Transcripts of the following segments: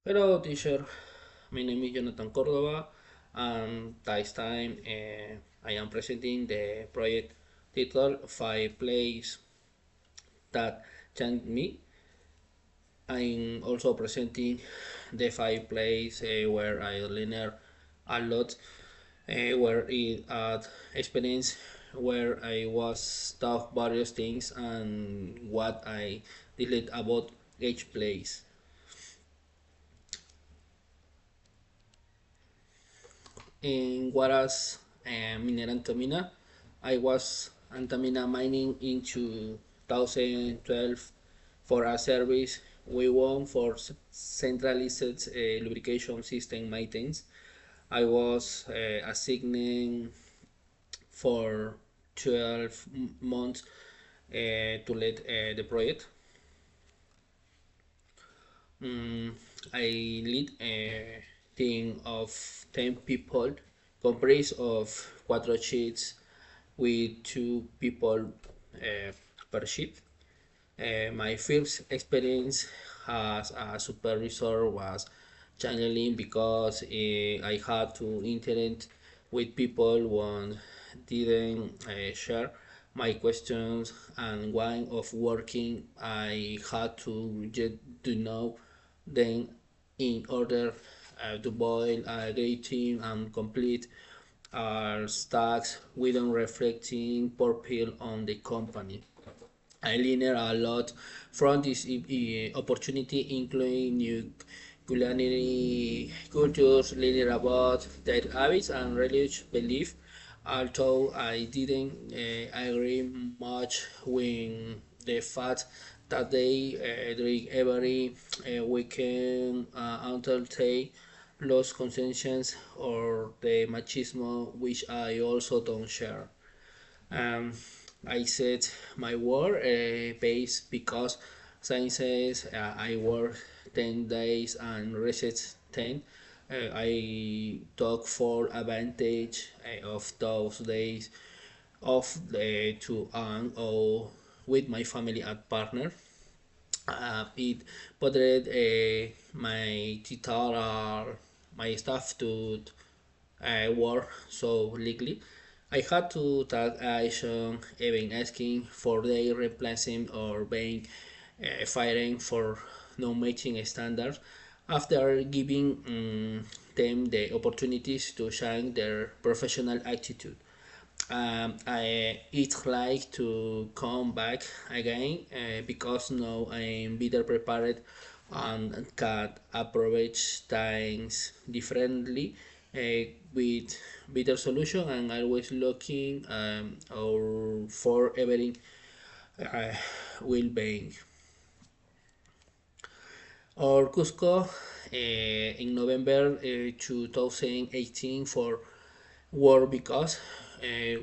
Hello, teacher. My name is Jonathan Cordova, and this time I am presenting the project titled Five Plays That Changed Me. I'm also presenting the five plays where I learned a lot, where it had experience, where I was taught various things, and what I did about each place. In Guaras, Minera Antamina. I was Antamina mining in 2012 for a service we won for centralized lubrication system maintenance. I was assigned for 12 months to lead the project. Mm, I lead a team of 10 people comprised of quattro sheets with two people per shift. My first experience as a supervisor was challenging because I had to interact with people who didn't share my questions and way of working. I had to get to know them in order to build a great team and complete our stacks without reflecting purple on the company. I learned a lot from this opportunity, including new culinary cultures, learning about their habits and religious belief. Although I didn't agree much with the fact that they drink every weekend until they lost conscience or the machismo, which I also don't share. Um, I set my work pace because science says I work 10 days and reset 10. I took full advantage of those days off to earn or with my family and partner. It bothered my tutor or my staff to work so legally. I had to take action, even asking for their replacement or being firing for not meeting standards after giving them the opportunities to shine their professional attitude. It's like to come back again because now I'm better prepared and can approach things differently with better solution and always looking or for everything uh, well-being. Or Cusco in November 2018 for war because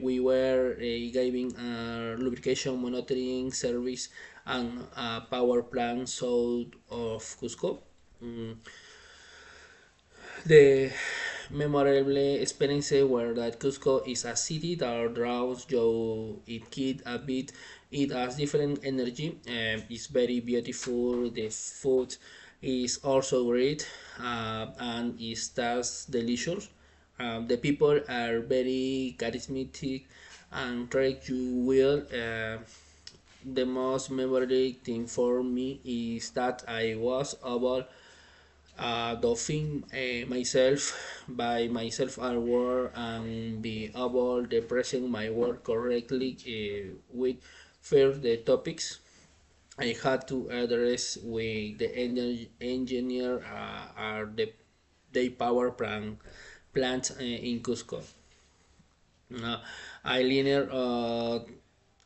we were giving a lubrication monitoring service and a power plant south of Cusco. Mm, the memorable experiences were that Cusco is a city that draws you it kid a bit. It has different energy. It's very beautiful. The food is also great and it tastes delicious. The people are very charismatic and treat you well. The most memorable thing for me is that I was able doing myself by myself at work and be able to present my work correctly with first the topics I had to address with the engineer are the power plant in Cusco. Uh, I learned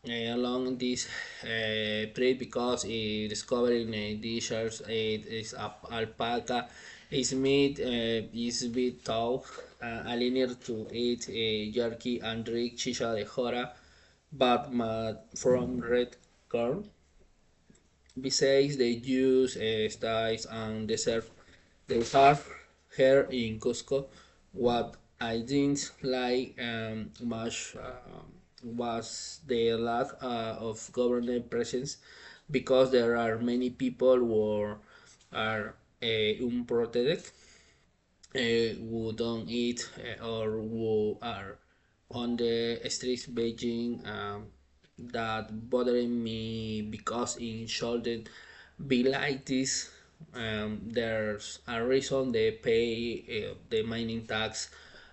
along this trade because discovering dishes is alpaca is meat is bit tough. I learned to eat jerky and drink chicha de jora, but from red corn. Besides, they use styles and dessert. They have here in Cusco. What I didn't like much was the lack of government presence because there are many people who are unprotected, who don't eat or who are on the streets Beijing, that bothering me because it shouldn't be like this. There's a reason they pay the mining tax,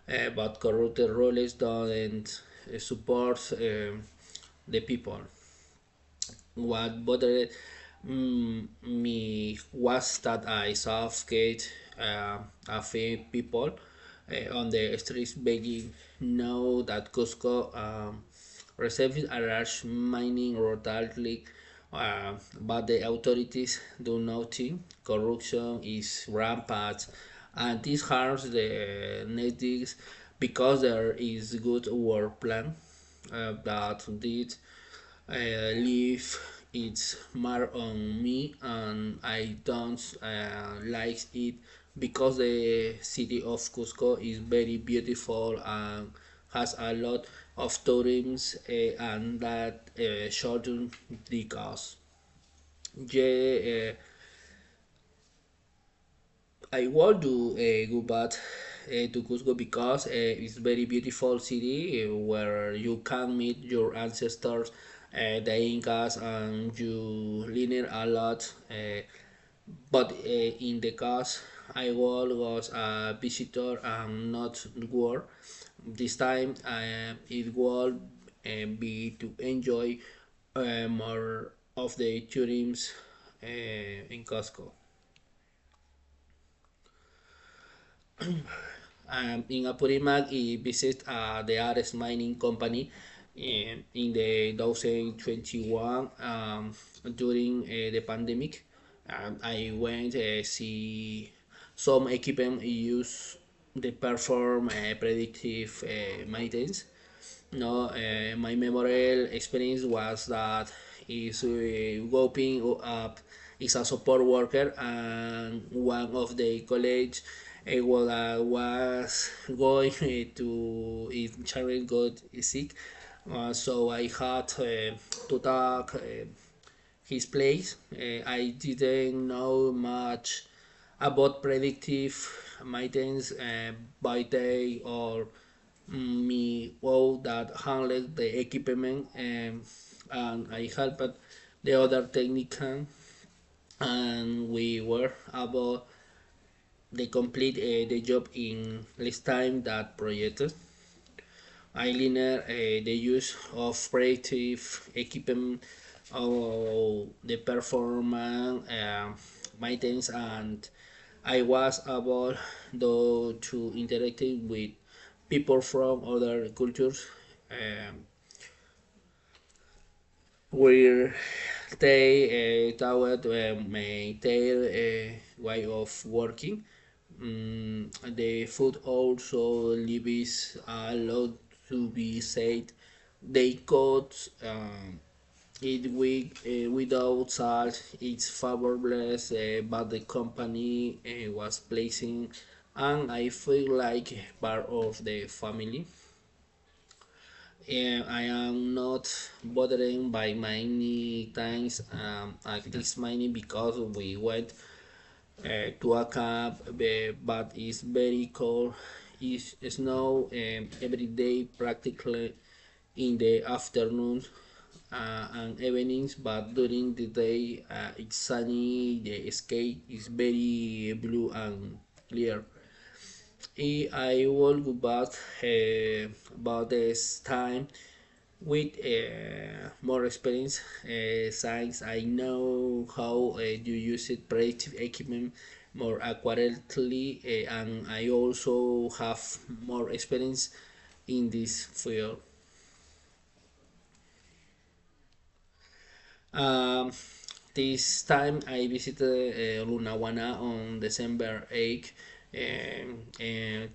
but corrupted rulers don't support the people. What bothered me was that I suffocate a few people on the streets begging know that Cusco receives a large mining royalty, but the authorities do nothing. Corruption is rampant, and this harms the natives because there is good work plan that did leave its mark on me, and I don't like it because the city of Cusco is very beautiful and has a lot of tourism, and that shouldn't the cause. Yeah, I want to go back to Cusco because it's very beautiful city where you can meet your ancestors, the Incas, and you learn a lot. But in the case, I was a visitor and not work. This time, it will be to enjoy more of the tourism in Cusco. In Apurímac, he visited the Ares mining company in the 2021 during the pandemic. I went see some equipment used to perform predictive maintenance. No, my memorable experience was that is going up is a support worker, and one of the college was going to his child got sick, so I had to take his place. I didn't know much about predictive maintenance by day or me wow that handled the equipment, and I helped the other technician, and we were able to complete the job in less time that projected. I learned the use of predictive equipment, the performance, maintenance, and I was able though to interact with people from other cultures, um, where they taught their way of working. The food also leaves a lot to be said. They could it without salt. It's fabulous, but the company was placing, and I feel like part of the family. I am not bothering by many times at this mining because we went to a camp, but it's very cold. It's snow every day practically in the afternoons and evenings, but during the day it's sunny. The sky is very blue and clear. I will go back about this time with more experience. Since I know how you use it, predictive equipment more accurately, and I also have more experience in this field. Um, this time I visited Lunawana on December 8th,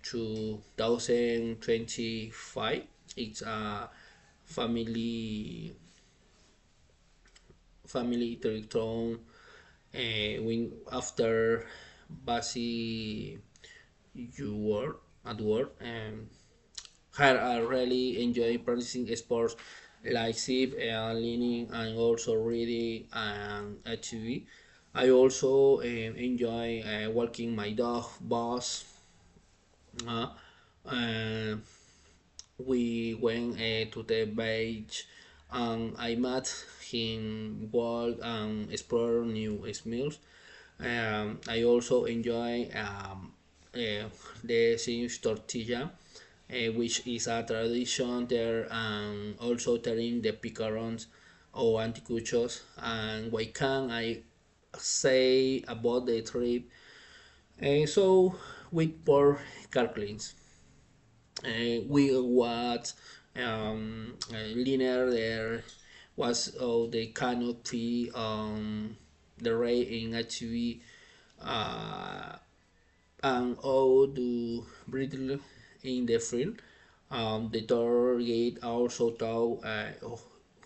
2025. It's a family trickton when after Basi you work at work, and I really enjoy practicing sports like zip, leaning, and also reading and TV. I also enjoy walking my dog boss. Uh, uh, we went to the beach and I met him walk and explore new smells. I also enjoy the Sims tortilla, which is a tradition there, and also telling the picarons or anticuchos. And what can I say about the trip? So with poor Carclins, we was linear there was the canopy the ray in HV and all the brittle in the field. The tour guide also taught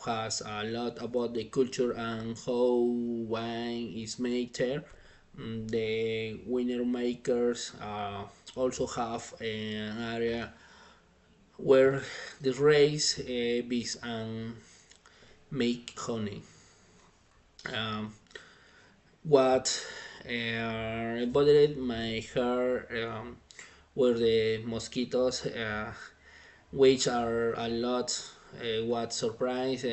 has a lot about the culture and how wine is made there. The winner makers also have an area where the raise bees and make honey. Um, what bothered my hair were the mosquitoes, which are a lot. What surprised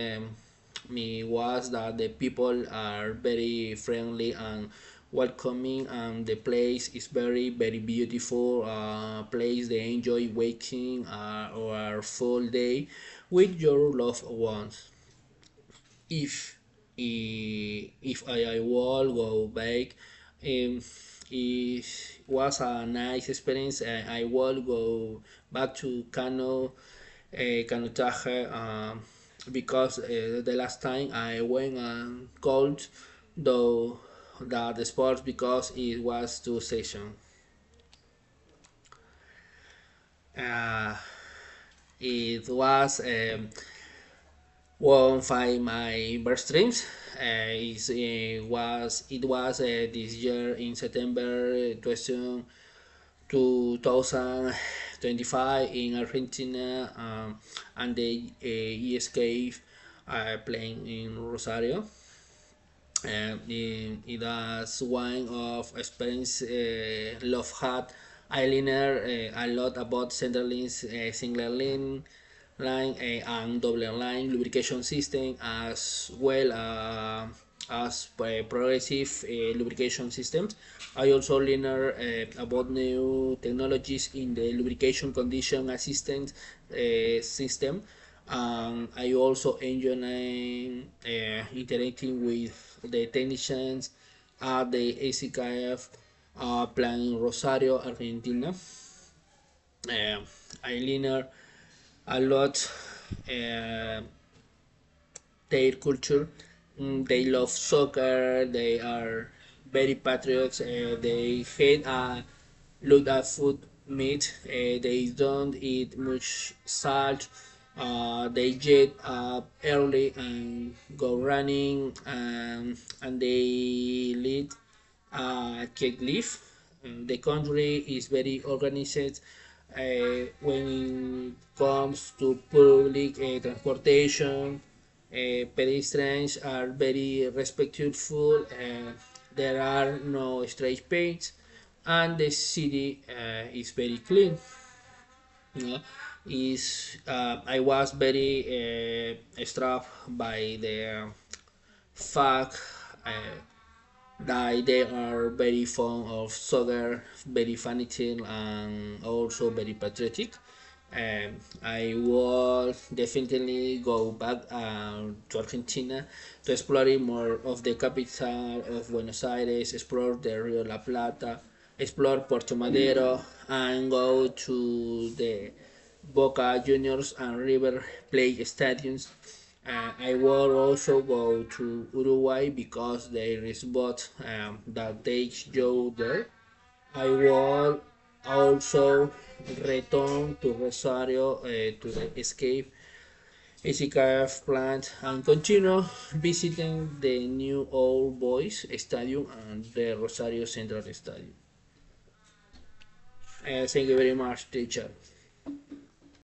me was that the people are very friendly and welcoming, and the place is very beautiful. Place they enjoy waking or full day with your loved ones. if if I will go back, it was a nice experience. I will go back to canotage, because the last time I went and cold though that the sports because it was two sessions. Uh, it was one of my birth streams. It was this year in September 2025 in Argentina, and they escaped playing in Rosario. It was one of experience love had. I learned a lot about center links, single link line and double line lubrication system, as well as progressive lubrication systems. I also learned about new technologies in the lubrication condition assistance system. I also enjoy interacting with the technicians at the ACKF plant in Rosario, Argentina. I learned a lot uh, their culture. They love soccer. They are very patriots. They hate look at food meat. They don't eat much salt. They get up early and go running, and they lead cake leaf. The country is very organized when it comes to public transportation. Pedestrians are very respectful. There are no straight paths, and the city is very clean. You know, is I was very struck by the fact that they are very fond of soccer, very fanatic, and also very patriotic. I will definitely go back to Argentina to explore more of the capital of Buenos Aires, explore the Rio La Plata, explore Puerto Madero, and go to the Boca Juniors and River Plate stadiums. I will also go to Uruguay because there is boat that takes you there. I will also return to Rosario to the escape SCKF plant and continue visiting the new Old Boys Stadium and the Rosario Central Stadium. Thank you very much, teacher.